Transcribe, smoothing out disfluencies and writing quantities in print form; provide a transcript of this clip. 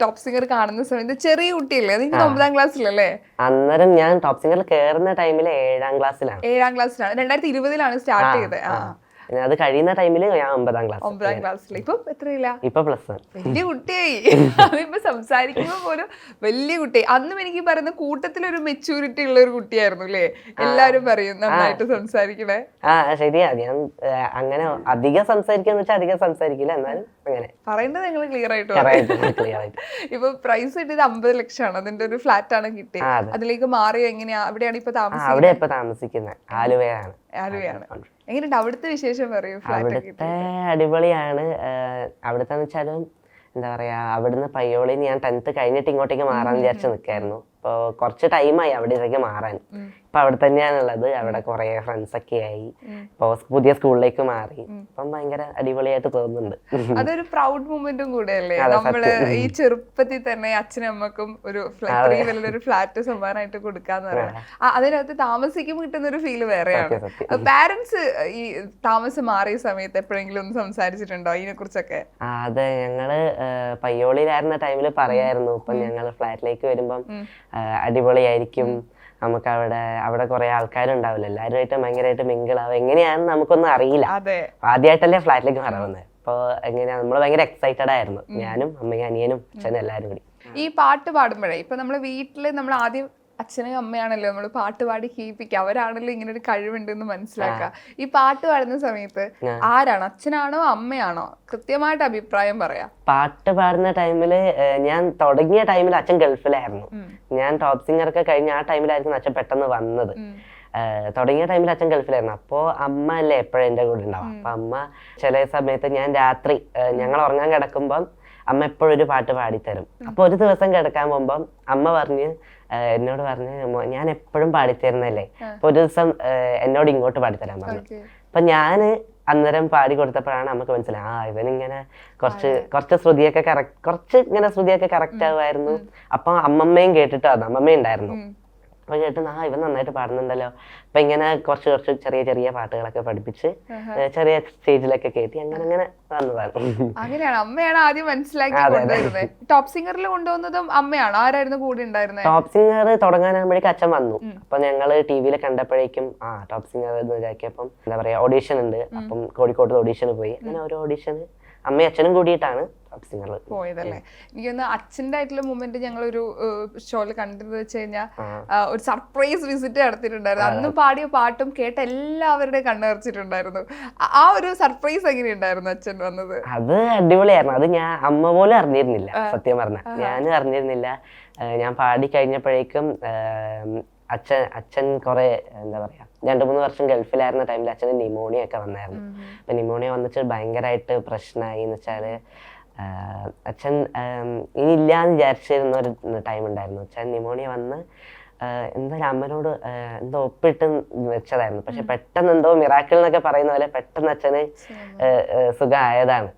Top singer കാണുന്ന സമയത്ത് ചെറിയ കുട്ടിയല്ലേ, നിങ്ങൾക്ക് 9ാം ക്ലാസ്സിലല്ലേ? അന്നേരം ഞാൻ ടോപ്പ് സിംഗറിൽ കയറുന്ന ടൈമിൽ 7ാം ക്ലാസ്സിലാണ്. 7ാം ക്ലാസ്സിലാണ്, 2020 സ്റ്റാർട്ട് ചെയ്തത്. അത് കഴിയുന്ന ടൈമിൽ ഞാൻ 9ാം ക്ലാസ്. 9ാം ക്ലാസ്സിൽ. ഇപ്പൊ എത്രയില്ല? ഇപ്പൊ +1. വലിയ കുട്ടിയായി. അതിപ്പോ സംസാരിക്കുമ്പോ പോലും വലിയ കുട്ടി. അന്നും എനിക്ക് പറയുന്ന കൂട്ടത്തിലൊരു മെച്ചൂരിറ്റി ഉള്ള ഒരു കുട്ടിയായിരുന്നു അല്ലേ? എല്ലാരും പറയും നന്നായിട്ട് സംസാരിക്കണേ. ശരിയാ. ഞാൻ അങ്ങനെ അധികം സംസാരിക്കാന്ന് വെച്ചാൽ അധികം സംസാരിക്കില്ല, എന്നാലും അങ്ങനെ പറയുന്നത് നിങ്ങൾ ക്ലിയർ ആയിട്ട്. ഇപ്പൊ പ്രൈസ് കിട്ടിയത് 50 ലക്ഷമാണ്. അതിന്റെ ഒരു ഫ്ലാറ്റ് ആണ് കിട്ടിയത്. അതിലേക്ക് മാറിയോ എങ്ങനെയാ? അവിടെയാണ് ഇപ്പൊ താമസിക്കുന്നത്. ആലുവയാണ്. എങ്ങനെയുണ്ട് അവിടുത്തെ വിശേഷം? പറയൂ. അവിടുത്തെ അടിപൊളിയാണ്. അവിടുത്തെ വെച്ചാലും എന്താ പറയാ, അവിടുന്ന് പയ്യോളിന്ന് ഞാൻ 10th കഴിഞ്ഞിട്ട് ഇങ്ങോട്ടേക്ക് മാറാൻ വിചാരിച്ചു നിൽക്കായിരുന്നു. ഇപ്പൊ കുറച്ച് ടൈമായി അവിടേക്ക് മാറാൻ. ഇപ്പൊ അവിടെ തന്നെയാണുള്ളത്. അവിടെ കുറെ ഫ്രണ്ട്സ് ഒക്കെ ആയി. ഇപ്പൊ പുതിയ സ്കൂളിലേക്ക് മാറി. ഇപ്പം ഭയങ്കര അടിപൊളിയായിട്ട് തോന്നുന്നുണ്ട്. അതൊരു പ്രൗഡ് മൊമെന്റും കൂടെ അല്ലേ? നമ്മള് ഈ ചെറുപ്പത്തിൽ തന്നെ അച്ഛനും അമ്മക്കും ഒരു വലിയൊരു ഫ്ലാറ്റ് സമ്മാനമായിട്ട് കൊടുക്കാന്ന് പറയുന്നത്. അതിനകത്ത് താമസിക്കുമ്പോൾ കിട്ടുന്ന ഒരു ഫീല് വേറെയാണ്. പാരന്റ്സ് ഈ താമസം മാറിയ സമയത്ത് എപ്പോഴെങ്കിലും ഒന്ന് സംസാരിച്ചിട്ടുണ്ടോ ഇതിനെ കുറിച്ചൊക്കെ? അതെ, ഞങ്ങള് പയ്യോളിയിലായിരുന്ന ടൈമില് പറയായിരുന്നു, ഇപ്പൊ ഞങ്ങള് ഫ്ലാറ്റിലേക്ക് വരുമ്പം അടിപൊളിയായിരിക്കും, നമുക്ക് അവിടെ കുറെ ആൾക്കാരുണ്ടാവില്ല, എല്ലാവരുമായിട്ട് ഭയങ്കരമായിട്ട് മിങ്കിളാവും, എങ്ങനെയാണെന്ന് നമുക്കൊന്നും അറിയില്ല. ആദ്യമായിട്ടല്ലേ ഫ്ലാറ്റിലേക്ക് മാറുന്നത്. അപ്പൊ എങ്ങനെയാ, നമ്മള് ഭയങ്കര എക്സൈറ്റഡ് ആയിരുന്നു, ഞാനും അമ്മയും അനിയനും അച്ഛനും എല്ലാവരും കൂടി. ഈ പാട്ട് പാടുമ്പോഴേ ഇപ്പൊ നമ്മള് വീട്ടില് നമ്മൾ ആദ്യം അച്ഛനും അമ്മയാണല്ലോ നമ്മൾ പാട്ട് പാടി കേൾപ്പിക്കുക, അവരാണല്ലോ ഇങ്ങനെ ഒരു കഴിവുണ്ടെന്ന് മനസ്സിലാക്കുക. ഈ പാട്ട് പാടുന്ന സമയത്ത് ആരാണ്, അച്ഛനാണോ അമ്മയാണോ? കൃത്യമായിട്ട് അഭിപ്രായം പറയാ. പാട്ട് പാടുന്ന ടൈമില് ഞാൻ തുടങ്ങിയ ടൈമിൽ അച്ഛൻ ഗൾഫിലായിരുന്നു. ഞാൻ ടോപ്പ് സിംഗർ ഒക്കെ കഴിഞ്ഞ ആ ടൈമിലായിരുന്നു അച്ഛൻ പെട്ടെന്ന് വന്നത്. തുടങ്ങിയ ടൈമിൽ അച്ഛൻ ഗൾഫിലായിരുന്നു. അപ്പോ അമ്മ അല്ലേ എപ്പോഴും എന്റെ കൂടെ ഉണ്ടാവും. അപ്പൊ അമ്മ ചില സമയത്ത് ഞാൻ രാത്രി ഞങ്ങൾ ഉറങ്ങാൻ കിടക്കുമ്പം അമ്മ എപ്പോഴും ഒരു പാട്ട് പാടിത്തരും. അപ്പൊ ഒരു ദിവസം കിടക്കാൻ പോകുമ്പം അമ്മ എന്നോട് പറഞ്ഞ് ഞാൻ എപ്പോഴും പാടിത്തരുന്നല്ലേ, അപ്പൊ ഒരു ദിവസം എന്നോട് ഇങ്ങോട്ട് പാടിത്തരാൻ പറഞ്ഞു. അപ്പൊ ഞാന് അന്നേരം പാടി കൊടുത്തപ്പോഴാണ് നമുക്ക് മനസ്സിലായി ഇവനിങ്ങനെ കുറച്ച് ശ്രുതിയൊക്കെ കറക്റ്റ് ആവുമായിരുന്നു. അപ്പൊ അമ്മമ്മയും കേട്ടിട്ട് അമ്മമ്മ ഉണ്ടായിരുന്നു. അപ്പൊ കേട്ട് ഇവൻ നന്നായിട്ട് പാടുന്നുണ്ടല്ലോ. അപ്പൊ ഇങ്ങനെ കുറച്ച് ചെറിയ പാട്ടുകളൊക്കെ പഠിപ്പിച്ച് ചെറിയ സ്റ്റേജിലൊക്കെ കയറ്റി അങ്ങനെ വന്നതാണ്. അങ്ങനെയാണ്, അമ്മയാണ് ആദ്യം മനസ്സിലാക്കി. ടോപ്പ് സിംഗറിൽ കൊണ്ടുവന്നതും അമ്മയാണോ? ആരായിരുന്നു കൂടെ ഉണ്ടായിരുന്നത്? ടോപ്പ് സിംഗർ തുടങ്ങാനാകുമ്പോഴേക്കും അച്ഛൻ വന്നു. അപ്പൊ ഞങ്ങള് ടിവിയിൽ കണ്ടപ്പോഴേക്കും ടോപ്പ് സിംഗർ എന്ന് വിചാരിക്കപ്പം എന്താ പറയാ ഓഡീഷൻ ഉണ്ട്. അപ്പം കോഴിക്കോട്ട് ഓഡീഷന് പോയി. അങ്ങനെ ഒരു ഓഡീഷന് അമ്മയും അച്ഛനും കൂടിയിട്ടാണ് പോയതല്ലേ. എനിക്കൊന്ന് അച്ഛൻ്റെ ആയിട്ടുള്ള മൂമെന്റ് ഞങ്ങളൊരു ഷോയിൽ കണ്ടത് വെച്ച് കഴിഞ്ഞാൽ ഒരു സർപ്രൈസ് വിസിറ്റ് നടത്തിയിട്ടുണ്ടായിരുന്നു. അന്ന് പാടിയ പാട്ടും കേട്ട് എല്ലാവരുടെയും കണ്ണുറച്ചിട്ടുണ്ടായിരുന്നു. ആ ഒരു സർപ്രൈസ് എങ്ങനെയുണ്ടായിരുന്നു അച്ഛൻ വന്നത്? അത് അടിപൊളിയായിരുന്നു. അത് ഞാൻ അമ്മ പോലും അറിഞ്ഞിരുന്നില്ല, സത്യം പറഞ്ഞ ഞാനും അറിഞ്ഞിരുന്നില്ല. ഞാൻ പാടി കഴിഞ്ഞപ്പോഴേക്കും അച്ഛൻ കുറെ എന്താ പറയാ 2-3 വർഷം ഗൾഫിലായിരുന്ന ടൈമിൽ അച്ഛന് ന്യൂമോണിയ ഒക്കെ വന്നായിരുന്നു. അപ്പൊ ന്യൂമോണിയ വന്നിട്ട് ഭയങ്കരമായിട്ട് പ്രശ്നമായി. എന്ന് വെച്ചാല് അച്ഛൻ ഇനി ഇല്ലാന്ന് വിചാരിച്ചിരുന്ന ഒരു ടൈം ഉണ്ടായിരുന്നു. അച്ഛൻ ന്യൂമോണിയ വന്ന് എന്തായാലും അമ്മനോട് എന്തോ ഒപ്പിട്ട് വെച്ചതായിരുന്നു. പക്ഷെ പെട്ടെന്ന് എന്തോ മിറാക്കിൾ എന്നൊക്കെ പറയുന്ന പോലെ പെട്ടെന്ന് അച്ഛന് സുഖമായതാണ്.